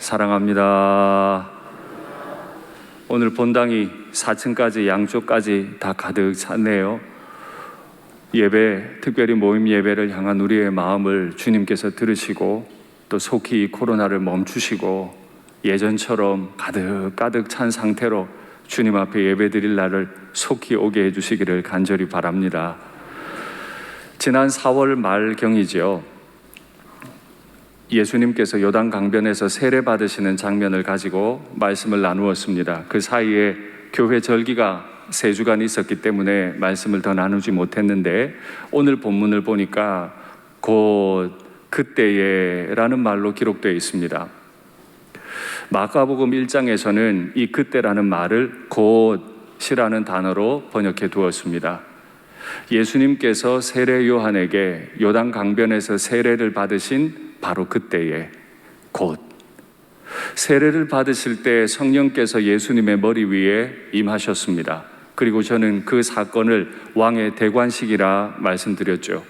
사랑합니다. 오늘 본당이 4층까지 양쪽까지 다 가득 찼네요. 예배, 특별히 모임 예배를 향한 우리의 마음을 주님께서 들으시고 또 속히 이 코로나를 멈추시고 예전처럼 가득 찬 상태로 주님 앞에 예배 드릴 날을 속히 오게 해주시기를 간절히 바랍니다. 지난 4월 말경이죠. 예수님께서 요단 강변에서 세례 받으시는 장면을 가지고 말씀을 나누었습니다. 그 사이에 교회 절기가 3주간 있었기 때문에 말씀을 더 나누지 못했는데 오늘 본문을 보니까 곧 그때에 라는 말로 기록되어 있습니다. 마가복음 1장에서는 이 그때라는 말을 곧이라는 단어로 번역해 두었습니다. 예수님께서 세례 요한에게 요단 강변에서 세례를 받으신 바로 그때에 곧 세례를 받으실 때 성령께서 예수님의 머리 위에 임하셨습니다. 그리고 저는 그 사건을 왕의 대관식이라 말씀드렸죠.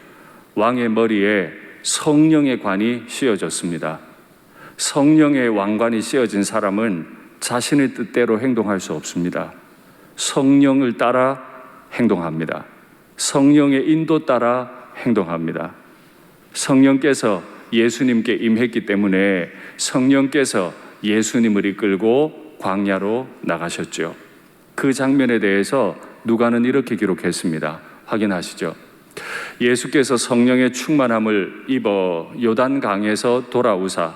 왕의 머리에 성령의 관이 씌워졌습니다. 성령의 왕관이 씌워진 사람은 자신의 뜻대로 행동할 수 없습니다. 성령을 따라 행동합니다. 성령의 인도 따라 행동합니다. 성령께서 예수님께 임했기 때문에 성령께서 예수님을 이끌고 광야로 나가셨죠. 그 장면에 대해서 누가는 이렇게 기록했습니다. 확인하시죠. 예수께서 성령의 충만함을 입어 요단강에서 돌아오사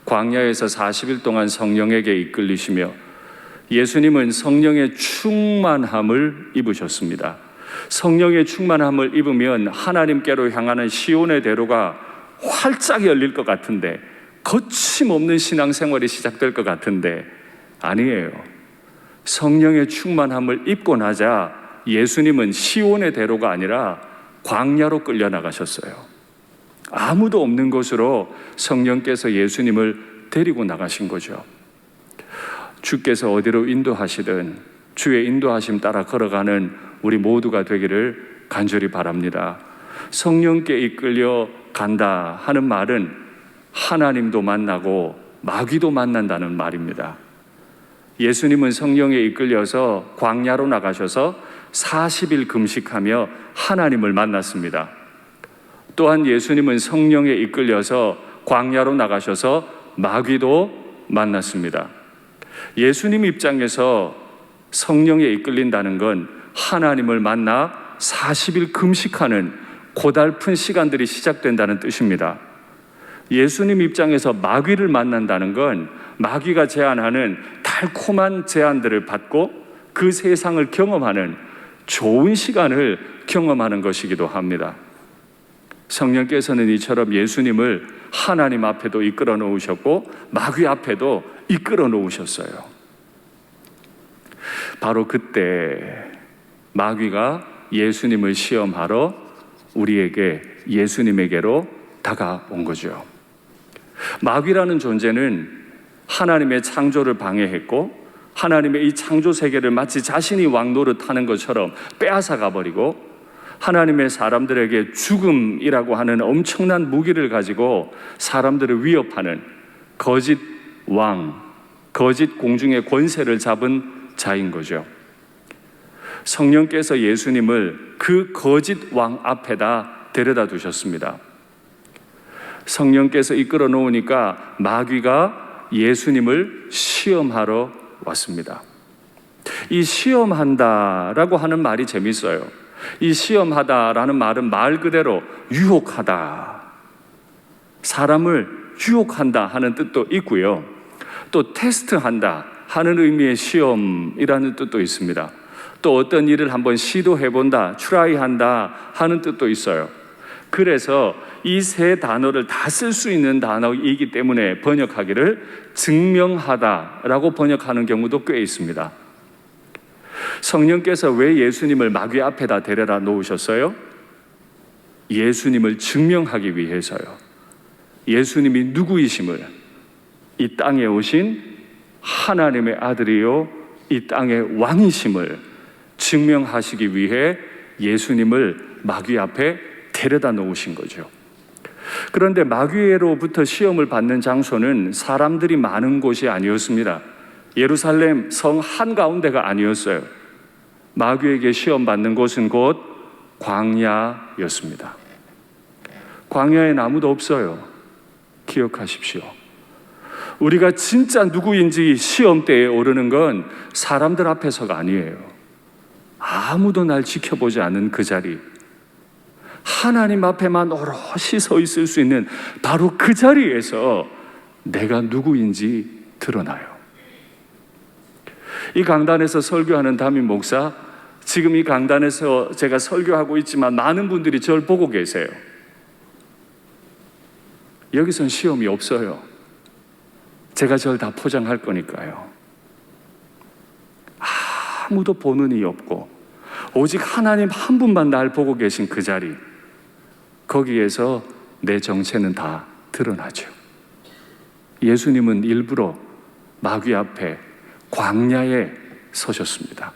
광야에서 40일 동안 성령에게 이끌리시며 예수님은 성령의 충만함을 입으셨습니다. 성령의 충만함을 입으면 하나님께로 향하는 시온의 대로가 활짝 열릴 것 같은데, 거침없는 신앙생활이 시작될 것 같은데 아니에요. 성령의 충만함을 입고 나자 예수님은 시온의 대로가 아니라 광야로 끌려 나가셨어요. 아무도 없는 곳으로 성령께서 예수님을 데리고 나가신 거죠. 주께서 어디로 인도하시든 주의 인도하심 따라 걸어가는 우리 모두가 되기를 간절히 바랍니다. 성령께 이끌려 간다 하는 말은 하나님도 만나고 마귀도 만난다는 말입니다. 예수님은 성령에 이끌려서 광야로 나가셔서 40일 금식하며 하나님을 만났습니다. 또한 예수님은 성령에 이끌려서 광야로 나가셔서 마귀도 만났습니다. 예수님 입장에서 성령에 이끌린다는 건 하나님을 만나 40일 금식하는 고달픈 시간들이 시작된다는 뜻입니다. 예수님 입장에서 마귀를 만난다는 건 마귀가 제안하는 달콤한 제안들을 받고 그 세상을 경험하는 좋은 시간을 경험하는 것이기도 합니다. 성령께서는 이처럼 예수님을 하나님 앞에도 이끌어 놓으셨고 마귀 앞에도 이끌어 놓으셨어요. 바로 그때 마귀가 예수님을 시험하러 우리에게 예수님에게로 다가온 거죠. 마귀라는 존재는 하나님의 창조를 방해했고 하나님의 이 창조 세계를 마치 자신이 왕 노릇하는 것처럼 빼앗아 가버리고 하나님의 사람들에게 죽음이라고 하는 엄청난 무기를 가지고 사람들을 위협하는 거짓 왕, 거짓 공중의 권세를 잡은 자인 거죠. 성령께서 예수님을 그 거짓 왕 앞에다 데려다 두셨습니다. 성령께서 이끌어 놓으니까 마귀가 예수님을 시험하러 왔습니다. 이 시험한다라고 하는 말이 재밌어요. 이 시험하다라는 말은 말 그대로 유혹하다, 사람을 유혹한다 하는 뜻도 있고요. 또 테스트한다 하는 의미의 시험이라는 뜻도 있습니다. 또 어떤 일을 한번 시도해본다, 트라이한다 하는 뜻도 있어요. 그래서 이 세 단어를 다 쓸 수 있는 단어이기 때문에 번역하기를 증명하다라고 번역하는 경우도 꽤 있습니다. 성령께서 왜 예수님을 마귀 앞에다 데려다 놓으셨어요? 예수님을 증명하기 위해서요. 예수님이 누구이심을, 이 땅에 오신 하나님의 아들이요 이 땅의 왕이심을 증명하시기 위해 예수님을 마귀 앞에 데려다 놓으신 거죠. 그런데 마귀로부터 시험을 받는 장소는 사람들이 많은 곳이 아니었습니다. 예루살렘 성 한가운데가 아니었어요. 마귀에게 시험 받는 곳은 곧 광야였습니다. 광야엔 아무도 없어요. 기억하십시오. 우리가 진짜 누구인지 시험대에 오르는 건 사람들 앞에서가 아니에요. 아무도 날 지켜보지 않는 그 자리, 하나님 앞에만 오롯이 서 있을 수 있는 바로 그 자리에서 내가 누구인지 드러나요. 이 강단에서 설교하는 담임 목사, 지금 이 강단에서 제가 설교하고 있지만 많은 분들이 저를 보고 계세요. 여기선 시험이 없어요. 제가 저를 다 포장할 거니까요. 아무도 보는 이 없고 오직 하나님 한 분만 날 보고 계신 그 자리, 거기에서 내 정체는 다 드러나죠. 예수님은 일부러 마귀 앞에 광야에 서셨습니다.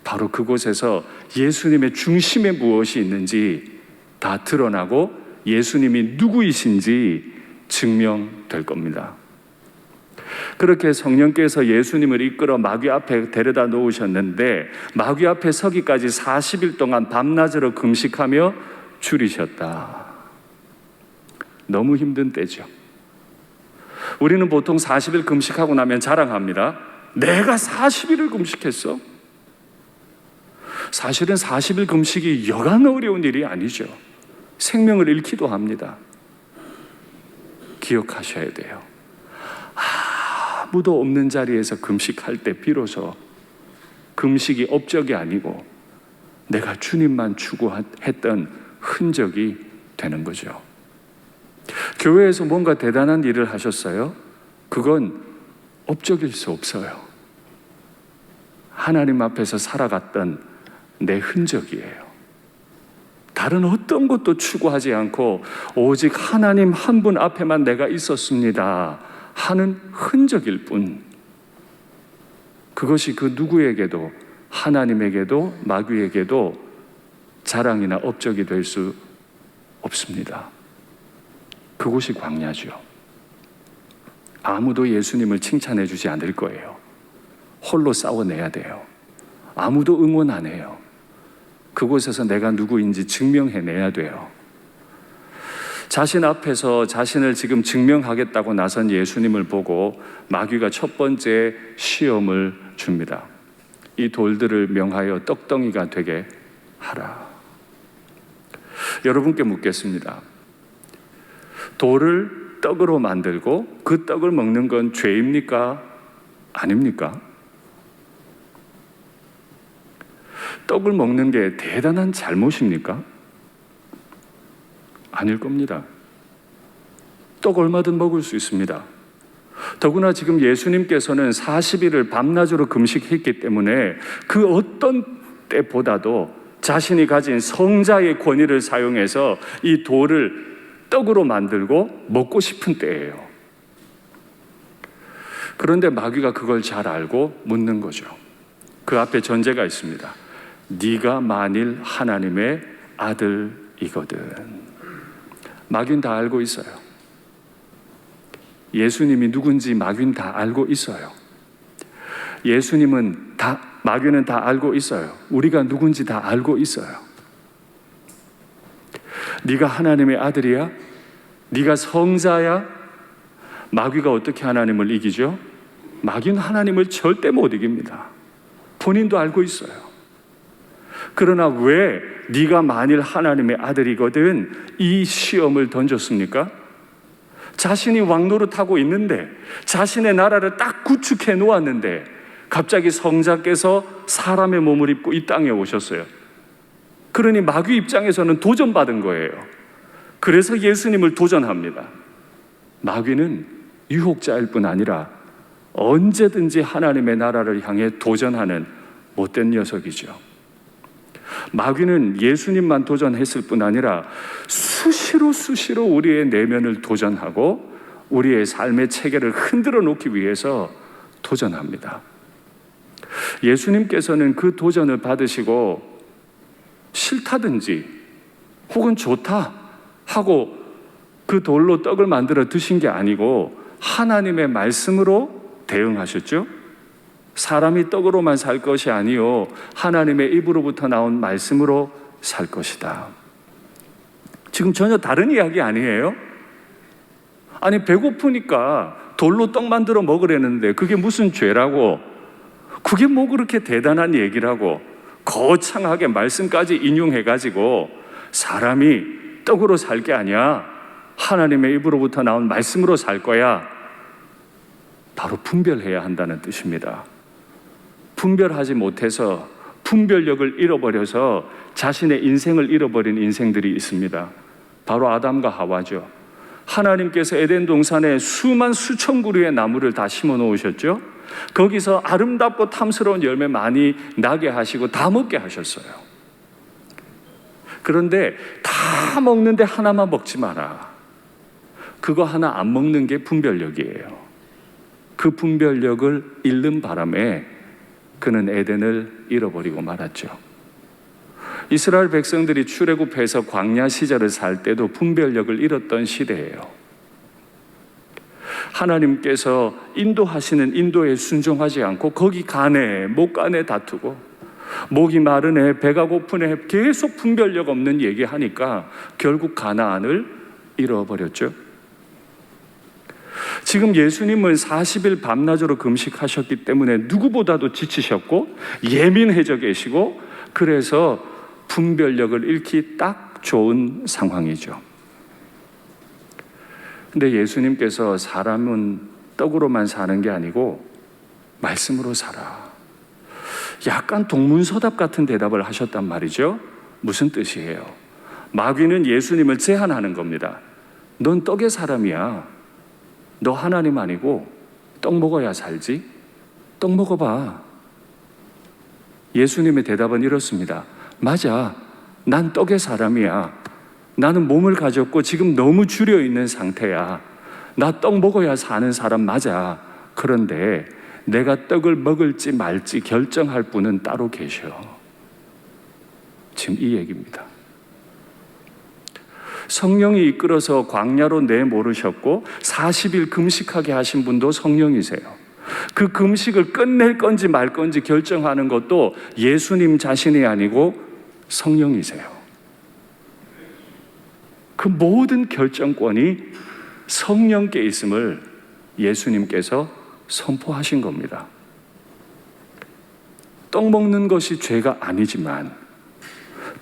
바로 그곳에서 예수님의 중심에 무엇이 있는지 다 드러나고 예수님이 누구이신지 증명될 겁니다. 그렇게 성령께서 예수님을 이끌어 마귀 앞에 데려다 놓으셨는데 마귀 앞에 서기까지 40일 동안 밤낮으로 금식하며 줄이셨다. 너무 힘든 때죠. 우리는 보통 40일 금식하고 나면 자랑합니다. 내가 40일을 금식했어? 사실은 40일 금식이 여간 어려운 일이 아니죠. 생명을 잃기도 합니다. 기억하셔야 돼요. 아무도 없는 자리에서 금식할 때 비로소 금식이 업적이 아니고 내가 주님만 추구했던 흔적이 되는 거죠. 교회에서 뭔가 대단한 일을 하셨어요? 그건 업적일 수 없어요. 하나님 앞에서 살아갔던 내 흔적이에요. 다른 어떤 것도 추구하지 않고 오직 하나님 한 분 앞에만 내가 있었습니다 하는 흔적일 뿐, 그것이 그 누구에게도, 하나님에게도 마귀에게도 자랑이나 업적이 될 수 없습니다. 그곳이 광야죠. 아무도 예수님을 칭찬해 주지 않을 거예요. 홀로 싸워내야 돼요. 아무도 응원 안 해요. 그곳에서 내가 누구인지 증명해내야 돼요. 자신 앞에서 자신을 지금 증명하겠다고 나선 예수님을 보고 마귀가 첫 번째 시험을 줍니다. 이 돌들을 명하여 떡덩이가 되게 하라. 여러분께 묻겠습니다. 돌을 떡으로 만들고 그 떡을 먹는 건 죄입니까? 아닙니까? 떡을 먹는 게 대단한 잘못입니까? 아닐 겁니다. 떡 얼마든 먹을 수 있습니다. 더구나 지금 예수님께서는 40일을 밤낮으로 금식했기 때문에 그 어떤 때보다도 자신이 가진 성자의 권위를 사용해서 이 돌을 떡으로 만들고 먹고 싶은 때예요. 그런데 마귀가 그걸 잘 알고 묻는 거죠. 그 앞에 전제가 있습니다. 네가 만일 하나님의 아들이거든. 마귀는 다 알고 있어요. 예수님이 누군지 마귀는 다 알고 있어요. 마귀는 다 알고 있어요. 우리가 누군지 다 알고 있어요. 네가 하나님의 아들이야? 네가 성자야? 마귀가 어떻게 하나님을 이기죠? 마귀는 하나님을 절대 못 이깁니다. 본인도 알고 있어요. 그러나 왜 네가 만일 하나님의 아들이거든 이 시험을 던졌습니까? 자신이 왕노릇하고 있는데, 자신의 나라를 딱 구축해 놓았는데 갑자기 성자께서 사람의 몸을 입고 이 땅에 오셨어요. 그러니 마귀 입장에서는 도전받은 거예요. 그래서 예수님을 도전합니다. 마귀는 유혹자일 뿐 아니라 언제든지 하나님의 나라를 향해 도전하는 못된 녀석이죠. 마귀는 예수님만 도전했을 뿐 아니라 수시로 우리의 내면을 도전하고 우리의 삶의 체계를 흔들어 놓기 위해서 도전합니다. 예수님께서는 그 도전을 받으시고 싫다든지 혹은 좋다 하고 그 돌로 떡을 만들어 드신 게 아니고 하나님의 말씀으로 대응하셨죠. 사람이 떡으로만 살 것이 아니요 하나님의 입으로부터 나온 말씀으로 살 것이다. 지금 전혀 다른 이야기 아니에요? 아니, 배고프니까 돌로 떡 만들어 먹으려는데 그게 무슨 죄라고, 그게 뭐 그렇게 대단한 얘기라고 거창하게 말씀까지 인용해가지고 사람이 떡으로 살 게 아니야, 하나님의 입으로부터 나온 말씀으로 살 거야. 바로 분별해야 한다는 뜻입니다. 분별하지 못해서 분별력을 잃어버려서 자신의 인생을 잃어버린 인생들이 있습니다. 바로 아담과 하와죠. 하나님께서 에덴 동산에 수천 그루의 나무를 다 심어 놓으셨죠. 거기서 아름답고 탐스러운 열매 많이 나게 하시고 다 먹게 하셨어요. 그런데 다 먹는데 하나만 먹지 마라. 그거 하나 안 먹는 게 분별력이에요. 그 분별력을 잃는 바람에 그는 에덴을 잃어버리고 말았죠. 이스라엘 백성들이 출애굽해서 광야 시절을 살 때도 분별력을 잃었던 시대예요. 하나님께서 인도하시는 인도에 순종하지 않고 거기 가네 못 가네 다투고 목이 마르네 배가 고프네 계속 분별력 없는 얘기하니까 결국 가나안을 잃어버렸죠. 지금 예수님은 40일 밤낮으로 금식하셨기 때문에 누구보다도 지치셨고 예민해져 계시고, 그래서 분별력을 잃기 딱 좋은 상황이죠. 근데 예수님께서 사람은 떡으로만 사는 게 아니고 말씀으로 살아. 약간 동문서답 같은 대답을 하셨단 말이죠. 무슨 뜻이에요? 마귀는 예수님을 제안하는 겁니다. 넌 떡의 사람이야. 너 하나님 아니고 떡 먹어야 살지? 떡 먹어봐. 예수님의 대답은 이렇습니다. 맞아. 난 떡의 사람이야. 나는 몸을 가졌고 지금 너무 줄여 있는 상태야. 나 떡 먹어야 사는 사람 맞아. 그런데 내가 떡을 먹을지 말지 결정할 분은 따로 계셔. 지금 이 얘기입니다. 성령이 이끌어서 광야로 내모르셨고 40일 금식하게 하신 분도 성령이세요. 그 금식을 끝낼 건지 말 건지 결정하는 것도 예수님 자신이 아니고 성령이세요. 그 모든 결정권이 성령께 있음을 예수님께서 선포하신 겁니다. 떡 먹는 것이 죄가 아니지만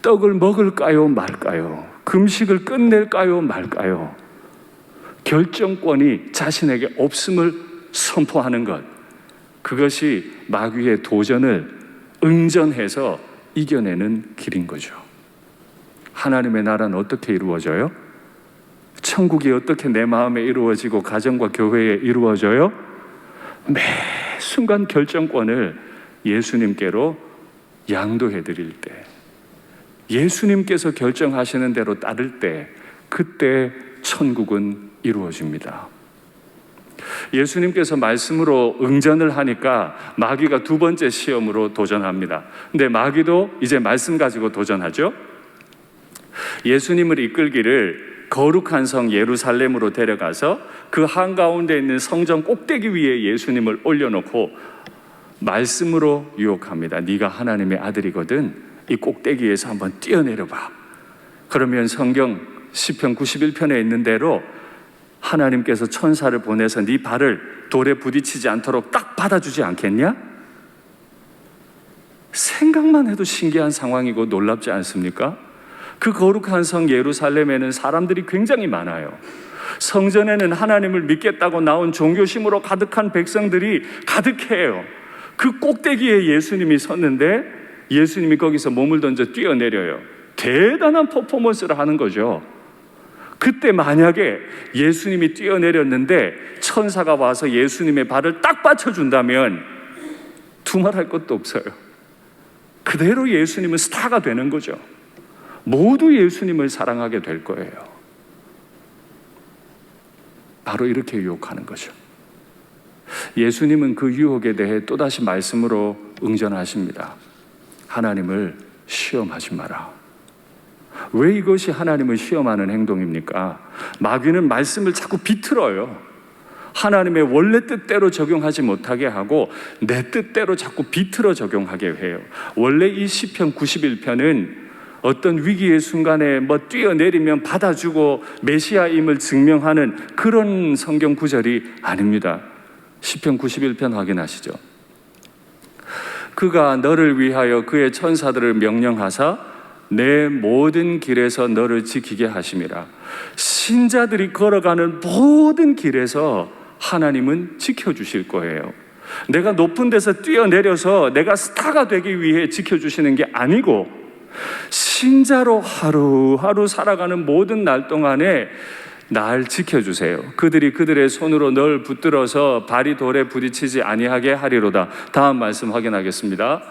떡을 먹을까요 말까요? 금식을 끝낼까요 말까요? 결정권이 자신에게 없음을 선포하는 것, 그것이 마귀의 도전을 응전해서 이겨내는 길인 거죠. 하나님의 나라는 어떻게 이루어져요? 천국이 어떻게 내 마음에 이루어지고 가정과 교회에 이루어져요? 매 순간 결정권을 예수님께로 양도해 드릴 때, 예수님께서 결정하시는 대로 따를 때, 그때 천국은 이루어집니다. 예수님께서 말씀으로 응전을 하니까 마귀가 두 번째 시험으로 도전합니다. 근데 마귀도 이제 말씀 가지고 도전하죠. 예수님을 이끌기를 거룩한 성 예루살렘으로 데려가서 그 한가운데 있는 성전 꼭대기 위에 예수님을 올려놓고 말씀으로 유혹합니다. 네가 하나님의 아들이거든 이 꼭대기에서 한번 뛰어내려봐. 그러면 성경 시편 91편에 있는 대로 하나님께서 천사를 보내서 네 발을 돌에 부딪히지 않도록 딱 받아주지 않겠냐? 생각만 해도 신기한 상황이고 놀랍지 않습니까? 그 거룩한 성 예루살렘에는 사람들이 굉장히 많아요. 성전에는 하나님을 믿겠다고 나온 종교심으로 가득한 백성들이 가득해요. 그 꼭대기에 예수님이 섰는데 예수님이 거기서 몸을 던져 뛰어내려요. 대단한 퍼포먼스를 하는 거죠. 그때 만약에 예수님이 뛰어내렸는데 천사가 와서 예수님의 발을 딱 받쳐준다면 두말할 것도 없어요. 그대로 예수님은 스타가 되는 거죠. 모두 예수님을 사랑하게 될 거예요. 바로 이렇게 유혹하는 거죠. 예수님은 그 유혹에 대해 또다시 말씀으로 응전하십니다. 하나님을 시험하지 마라. 왜 이것이 하나님을 시험하는 행동입니까? 마귀는 말씀을 자꾸 비틀어요. 하나님의 원래 뜻대로 적용하지 못하게 하고 내 뜻대로 자꾸 비틀어 적용하게 해요. 원래 이 시편 91편은 어떤 위기의 순간에 뛰어내리면 받아주고 메시아임을 증명하는 그런 성경 구절이 아닙니다. 시편 91편 확인하시죠. 그가 너를 위하여 그의 천사들을 명령하사 내 모든 길에서 너를 지키게 하심이라. 신자들이 걸어가는 모든 길에서 하나님은 지켜주실 거예요. 내가 높은 데서 뛰어내려서 내가 스타가 되기 위해 지켜주시는 게 아니고 신자로 하루하루 살아가는 모든 날 동안에 날 지켜주세요. 그들이 그들의 손으로 널 붙들어서 발이 돌에 부딪히지 아니하게 하리로다. 다음 말씀 확인하겠습니다.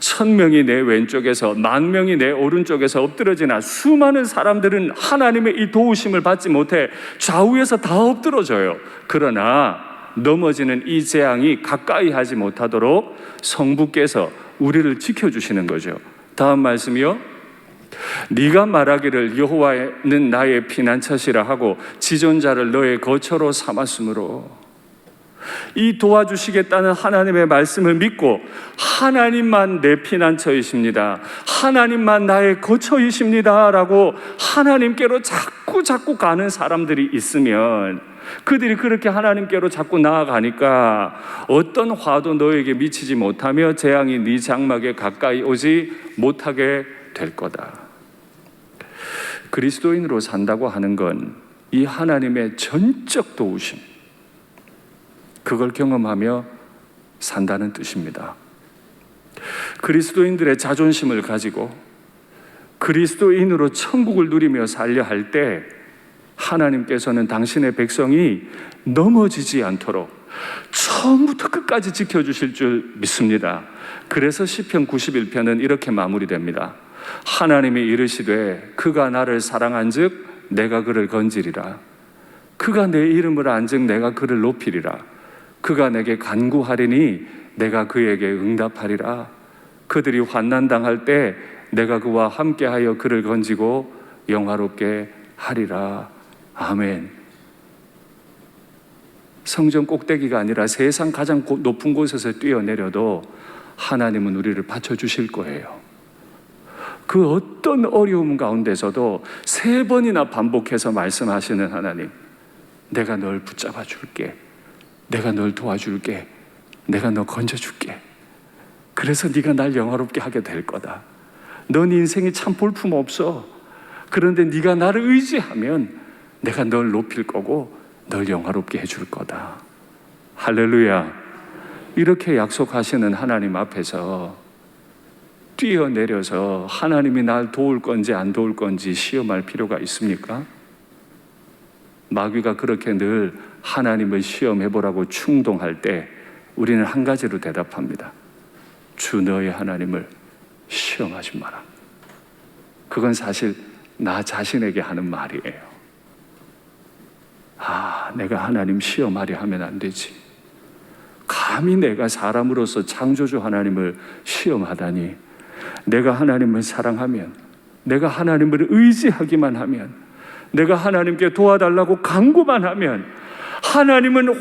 1000명이 내 왼쪽에서 10,000명이 내 오른쪽에서 엎드러지나 수많은 사람들은 하나님의 이 도우심을 받지 못해 좌우에서 다 엎드러져요. 그러나 넘어지는 이 재앙이 가까이 하지 못하도록 성부께서 우리를 지켜주시는 거죠. 다음 말씀이요. 네가 말하기를 여호와는 나의 피난처시라 하고 지존자를 너의 거처로 삼았으므로, 이 도와주시겠다는 하나님의 말씀을 믿고 하나님만 내 피난처이십니다, 하나님만 나의 거처이십니다 라고 하나님께로 자꾸 가는 사람들이 있으면, 그들이 그렇게 하나님께로 자꾸 나아가니까 어떤 화도 너에게 미치지 못하며 재앙이 네 장막에 가까이 오지 못하게 될 거다. 그리스도인으로 산다고 하는 건 이 하나님의 전적 도우심, 그걸 경험하며 산다는 뜻입니다. 그리스도인들의 자존심을 가지고 그리스도인으로 천국을 누리며 살려 할 때 하나님께서는 당신의 백성이 넘어지지 않도록 처음부터 끝까지 지켜주실 줄 믿습니다. 그래서 시편 91편은 이렇게 마무리됩니다. 하나님이 이르시되 그가 나를 사랑한즉 내가 그를 건지리라. 그가 내 이름을 안즉 내가 그를 높이리라. 그가 내게 간구하리니 내가 그에게 응답하리라. 그들이 환난당할 때 내가 그와 함께하여 그를 건지고 영화롭게 하리라. 아멘. 성전 꼭대기가 아니라 세상 가장 높은 곳에서 뛰어내려도 하나님은 우리를 받쳐주실 거예요. 그 어떤 어려움 가운데서도 3번이나 반복해서 말씀하시는 하나님, 내가 널 붙잡아 줄게, 내가 널 도와줄게, 내가 너 건져줄게. 그래서 네가 날 영화롭게 하게 될 거다. 넌 인생이 참 볼품없어. 그런데 네가 나를 의지하면 내가 널 높일 거고 널 영화롭게 해줄 거다. 할렐루야. 이렇게 약속하시는 하나님 앞에서 뛰어내려서 하나님이 날 도울 건지 안 도울 건지 시험할 필요가 있습니까? 마귀가 그렇게 늘 하나님을 시험해보라고 충동할 때 우리는 한 가지로 대답합니다. 주 너의 하나님을 시험하지 마라. 그건 사실 나 자신에게 하는 말이에요. 내가 하나님 시험하려 하면 안 되지. 감히 내가 사람으로서 창조주 하나님을 시험하다니. 내가 하나님을 사랑하면, 내가 하나님을 의지하기만 하면, 내가 하나님께 도와달라고 간구만 하면 하나님은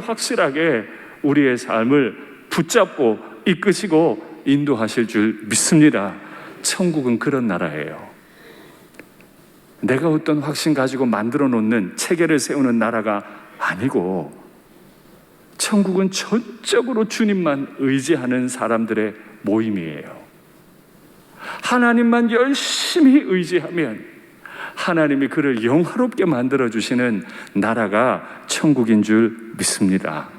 확실하게 우리의 삶을 붙잡고 이끄시고 인도하실 줄 믿습니다. 천국은 그런 나라예요. 내가 어떤 확신 가지고 만들어 놓는 체계를 세우는 나라가 아니고, 천국은 전적으로 주님만 의지하는 사람들의 모임이에요. 하나님만 열심히 의지하면 하나님이 그를 영화롭게 만들어주시는 나라가 천국인 줄 믿습니다.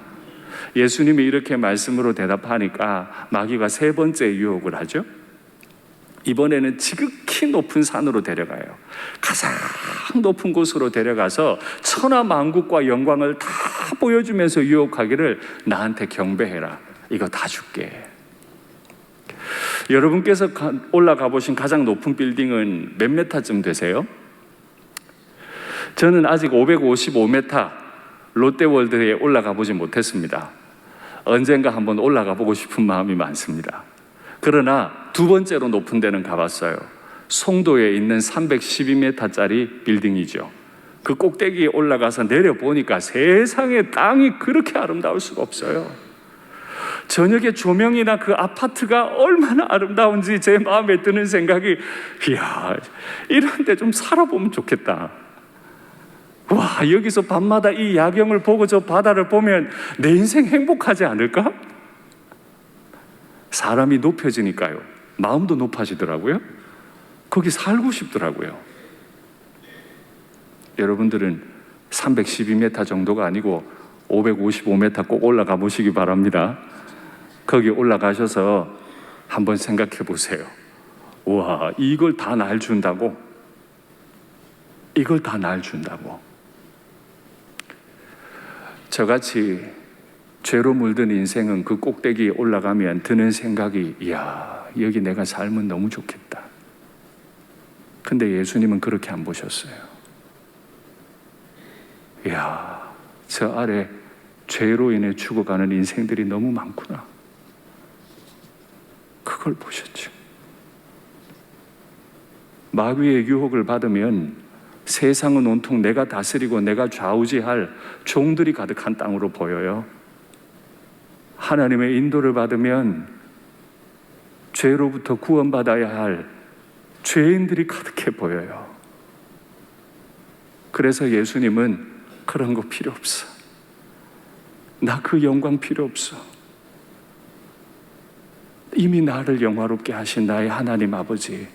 예수님이 이렇게 말씀으로 대답하니까 마귀가 3번째 유혹을 하죠. 이번에는 지극히 높은 산으로 데려가요. 가장 높은 곳으로 데려가서 천하만국과 영광을 다 보여주면서 유혹하기를, 나한테 경배해라, 이거 다 줄게. 여러분께서 올라가 보신 가장 높은 빌딩은 몇 메타쯤 되세요? 저는 아직 555m 롯데월드에 올라가 보지 못했습니다. 언젠가 한번 올라가 보고 싶은 마음이 많습니다. 그러나 2번째로 높은 데는 가봤어요. 송도에 있는 312m짜리 빌딩이죠. 그 꼭대기에 올라가서 내려보니까 세상에 땅이 그렇게 아름다울 수가 없어요. 저녁에 조명이나 그 아파트가 얼마나 아름다운지 제 마음에 드는 생각이, 이야, 이런 데 좀 살아보면 좋겠다. 와, 여기서 밤마다 이 야경을 보고 저 바다를 보면 내 인생 행복하지 않을까? 사람이 높여지니까요, 마음도 높아지더라고요. 거기 살고 싶더라고요. 여러분들은 312m 정도가 아니고 555m 꼭 올라가 보시기 바랍니다. 거기 올라가셔서 한번 생각해 보세요. 와, 이걸 다 날 준다고? 이걸 다 날 준다고? 저같이 죄로 물든 인생은 그 꼭대기에 올라가면 드는 생각이, 이야, 여기 내가 살면 너무 좋겠다. 근데 예수님은 그렇게 안 보셨어요. 이야, 저 아래 죄로 인해 죽어가는 인생들이 너무 많구나. 그걸 보셨죠. 마귀의 유혹을 받으면 세상은 온통 내가 다스리고 내가 좌우지할 종들이 가득한 땅으로 보여요. 하나님의 인도를 받으면 죄로부터 구원받아야 할 죄인들이 가득해 보여요. 그래서 예수님은 그런 거 필요 없어. 나 그 영광 필요 없어. 이미 나를 영화롭게 하신 나의 하나님 아버지,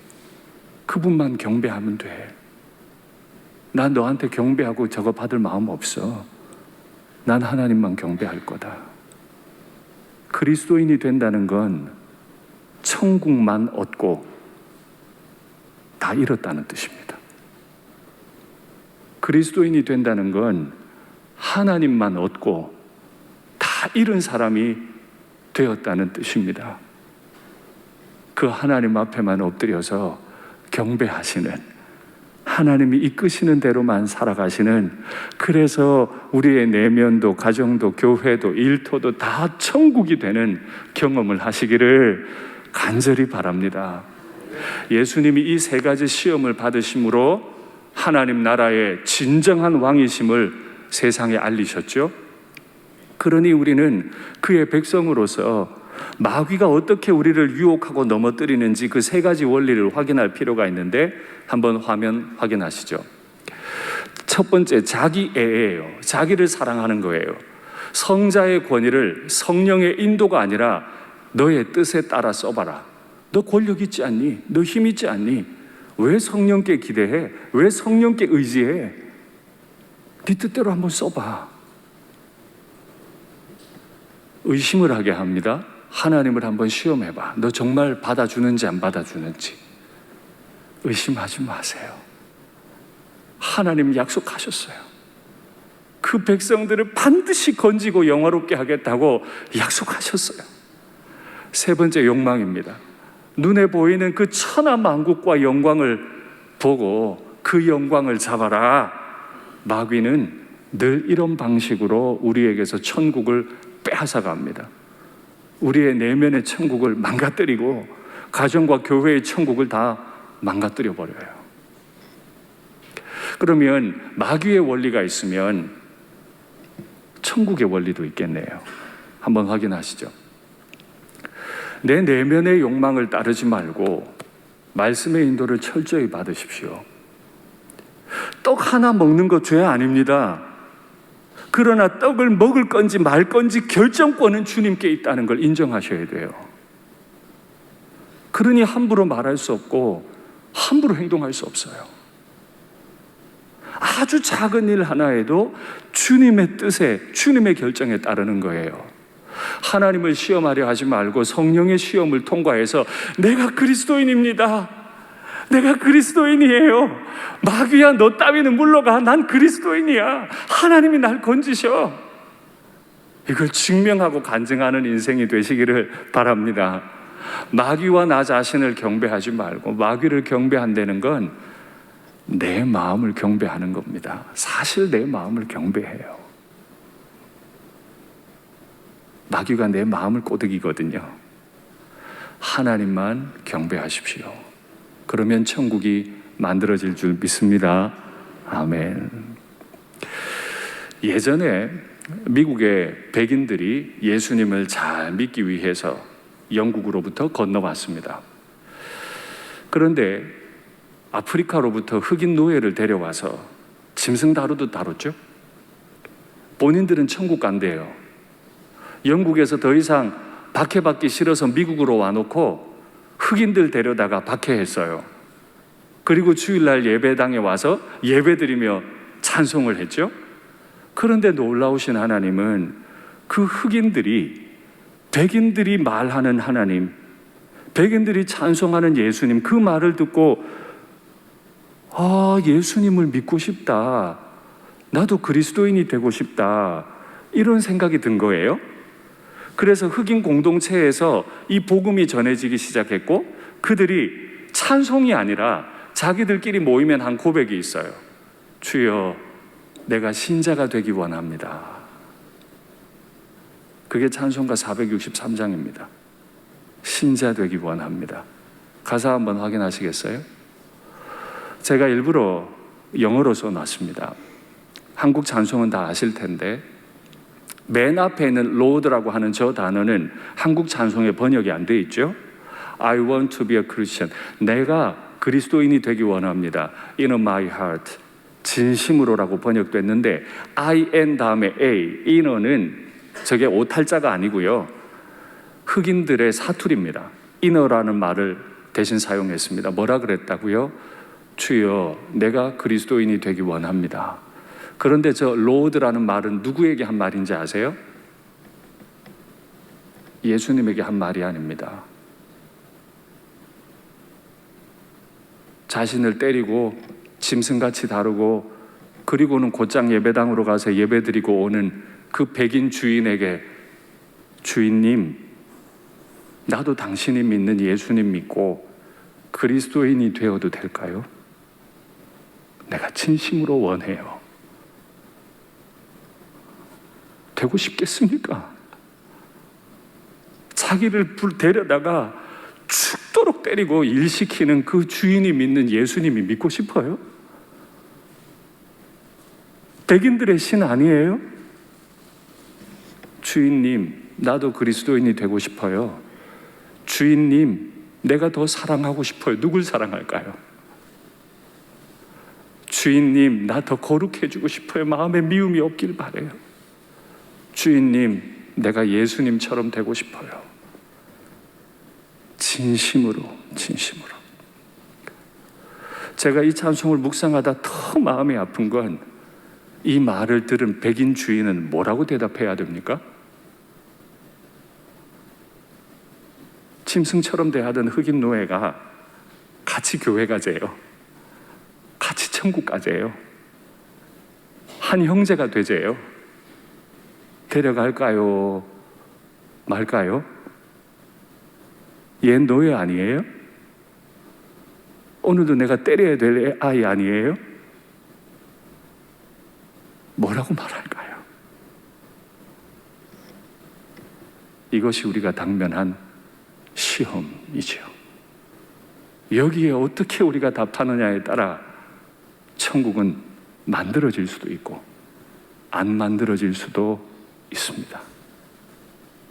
그분만 경배하면 돼. 난 너한테 경배하고 저거 받을 마음 없어. 난 하나님만 경배할 거다. 그리스도인이 된다는 건 천국만 얻고 다 잃었다는 뜻입니다. 그리스도인이 된다는 건 하나님만 얻고 다 잃은 사람이 되었다는 뜻입니다. 그 하나님 앞에만 엎드려서 경배하시는, 하나님이 이끄시는 대로만 살아가시는, 그래서 우리의 내면도 가정도 교회도 일터도 다 천국이 되는 경험을 하시기를 간절히 바랍니다. 예수님이 이 세 가지 시험을 받으심으로 하나님 나라의 진정한 왕이심을 세상에 알리셨죠. 그러니 우리는 그의 백성으로서 마귀가 어떻게 우리를 유혹하고 넘어뜨리는지 그 세 가지 원리를 확인할 필요가 있는데, 한번 화면 확인하시죠. 첫 번째, 자기애예요. 자기를 사랑하는 거예요. 성자의 권위를 성령의 인도가 아니라 너의 뜻에 따라 써봐라. 너 권력 있지 않니? 너 힘 있지 않니? 왜 성령께 기대해? 왜 성령께 의지해? 네 뜻대로 한번 써봐. 의심을 하게 합니다. 하나님을 한번 시험해봐. 너 정말 받아주는지 안 받아주는지. 의심하지 마세요. 하나님 약속하셨어요. 그 백성들을 반드시 건지고 영화롭게 하겠다고 약속하셨어요. 세 번째, 욕망입니다. 눈에 보이는 그 천하만국과 영광을 보고 그 영광을 잡아라. 마귀는 늘 이런 방식으로 우리에게서 천국을 빼앗아갑니다. 우리의 내면의 천국을 망가뜨리고 가정과 교회의 천국을 다 망가뜨려 버려요. 그러면 마귀의 원리가 있으면 천국의 원리도 있겠네요. 한번 확인하시죠. 내 내면의 욕망을 따르지 말고 말씀의 인도를 철저히 받으십시오. 떡 하나 먹는 거 죄 아닙니다. 그러나 떡을 먹을 건지 말 건지 결정권은 주님께 있다는 걸 인정하셔야 돼요. 그러니 함부로 말할 수 없고 함부로 행동할 수 없어요. 아주 작은 일 하나에도 주님의 뜻에, 주님의 결정에 따르는 거예요. 하나님을 시험하려 하지 말고 성령의 시험을 통과해서 내가 그리스도인입니다. 내가 그리스도인이에요. 마귀야, 너 따위는 물러가. 난 그리스도인이야. 하나님이 날 건지셔. 이걸 증명하고 간증하는 인생이 되시기를 바랍니다. 마귀와 나 자신을 경배하지 말고 마귀를 경배한다는 건 내 마음을 경배하는 겁니다. 사실 내 마음을 경배해요. 마귀가 내 마음을 꼬드기거든요. 하나님만 경배하십시오. 그러면 천국이 만들어질 줄 믿습니다. 아멘. 예전에 미국의 백인들이 예수님을 잘 믿기 위해서 영국으로부터 건너왔습니다. 그런데 아프리카로부터 흑인 노예를 데려와서 짐승 다루듯 다뤘죠. 본인들은 천국 간대요. 영국에서 더 이상 박해받기 싫어서 미국으로 와놓고 흑인들 데려다가 박해했어요. 그리고 주일날 예배당에 와서 예배드리며 찬송을 했죠. 그런데 놀라우신 하나님은 그 흑인들이, 백인들이 말하는 하나님, 백인들이 찬송하는 예수님, 그 말을 듣고 예수님을 믿고 싶다, 나도 그리스도인이 되고 싶다, 이런 생각이 든 거예요. 그래서 흑인 공동체에서 이 복음이 전해지기 시작했고, 그들이 찬송이 아니라 자기들끼리 모이면 한 고백이 있어요. 주여, 내가 신자가 되기 원합니다. 그게 찬송가 463장입니다. 신자 되기 원합니다. 가사 한번 확인하시겠어요? 제가 일부러 영어로 써놨습니다. 한국 찬송은 다 아실 텐데 맨 앞에 있는 Lord라고 하는 저 단어는 한국 찬송에 번역이 안 돼 있죠. I want to be a Christian. 내가 그리스도인이 되기 원합니다. In my heart. 진심으로라고 번역됐는데 I-N 다음에 A, inner는 저게 오탈자가 아니고요, 흑인들의 사투리입니다. inner라는 말을 대신 사용했습니다. 뭐라 그랬다고요? 주여, 내가 그리스도인이 되기 원합니다. 그런데 저 Lord라는 말은 누구에게 한 말인지 아세요? 예수님에게 한 말이 아닙니다. 자신을 때리고 짐승같이 다루고 그리고는 곧장 예배당으로 가서 예배드리고 오는 그 백인 주인에게, 주인님, 나도 당신이 믿는 예수님 믿고 그리스도인이 되어도 될까요? 내가 진심으로 원해요. 되고 싶겠습니까? 자기를 데려다가 죽도록 때리고 일시키는 그 주인이 믿는 예수님이 믿고 싶어요? 백인들의 신 아니에요? 주인님, 나도 그리스도인이 되고 싶어요. 주인님, 내가 더 사랑하고 싶어요. 누굴 사랑할까요? 주인님, 나 더 거룩해지고 싶어요. 마음에 미움이 없길 바래요. 주인님, 내가 예수님처럼 되고 싶어요. 진심으로, 진심으로. 제가 이 찬송을 묵상하다 더 마음이 아픈 건 이 말을 들은 백인 주인은 뭐라고 대답해야 됩니까? 짐승처럼 대하던 흑인 노예가 같이 교회 가재요. 같이 천국 가재요. 한 형제가 되재요. 데려갈까요? 말까요? 얘 노예 아니에요? 오늘도 내가 때려야 될 아이 아니에요? 뭐라고 말할까요? 이것이 우리가 당면한 시험이죠. 여기에 어떻게 우리가 답하느냐에 따라 천국은 만들어질 수도 있고 안 만들어질 수도 있습니다.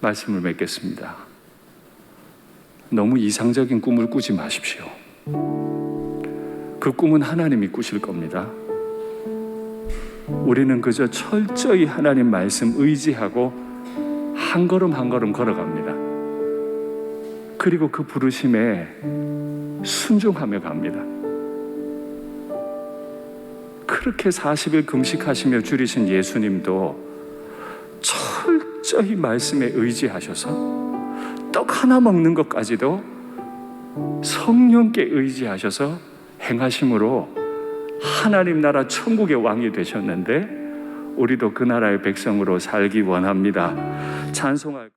말씀을 맺겠습니다. 너무 이상적인 꿈을 꾸지 마십시오. 그 꿈은 하나님이 꾸실 겁니다. 우리는 그저 철저히 하나님 말씀 의지하고 한 걸음 한 걸음 걸어갑니다. 그리고 그 부르심에 순종하며 갑니다. 그렇게 40일 금식하시며 줄이신 예수님도 철저히 말씀에 의지하셔서 떡 하나 먹는 것까지도 성령께 의지하셔서 행하심으로 하나님 나라 천국의 왕이 되셨는데 우리도 그 나라의 백성으로 살기 원합니다. 찬송할